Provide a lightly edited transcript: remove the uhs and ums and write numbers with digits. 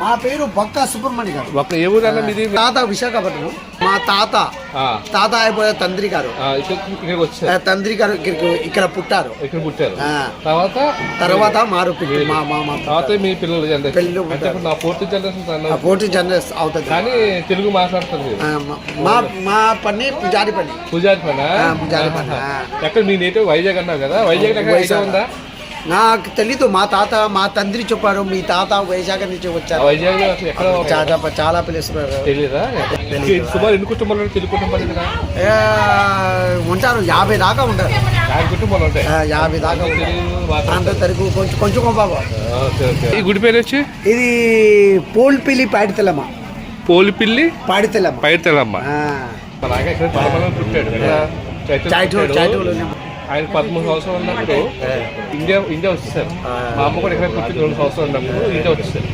నా పేరు బక్కా సుబ్రహ్మణ్య గారు. ఒక ఏ ఊరు అన్న మీది? తాత విశాఖపట్నం. మా తాత అయిపోయే తండ్రి గారు ఇక్కడికి వచ్చారు. తండ్రి గారు ఇక్కడ పుట్టారు. ఇక్కడ పుట్టారు. తర్వాత మారు తర్వాత మీ పిల్లలు నా ఫోర్త్ జనరేషన్ అవుతుంది. కానీ తెలుగు మాట్లాడుతుంది. మా పని పుజారి పని. పుజారి పని. ఎక్కడ మీ నేటివ్ వైజాగ్ అన్నావు కదా, వైజాగ్ ఉందా? నాకు తెలీదు. మా తండ్రి చెప్పారు మీ తాత వైజాగ్ నుంచి వచ్చారు. వైజాగ్ చాలా ప్లేస్ తెలీదా? సుమారు ఎన్ని కుటుంబాలు తెలుగు కుటుంబాలు ఉంటారు? 50 దాకా ఉంటారు. 50 కుటుంబాలు ఉంటాయి. 50 దాకా ఉంటారు. తెలుగు కొంచెం బాబా. ఈ గుడి పేరు వచ్చి ఇది పోల్పిల్లి పాడితెలమ్మ. పోలిపిల్లి పాడితెలమ్మ. పుట్టాడు. ఆయన 13 సంవత్సరాలు ఉన్నప్పుడు ఇండియా వచ్చేసారు. మా అమ్మ కూడా ఇక్కడ పుట్టి 2 సంవత్సరాలు ఉన్నప్పుడు ఇండియా వచ్చేసారు.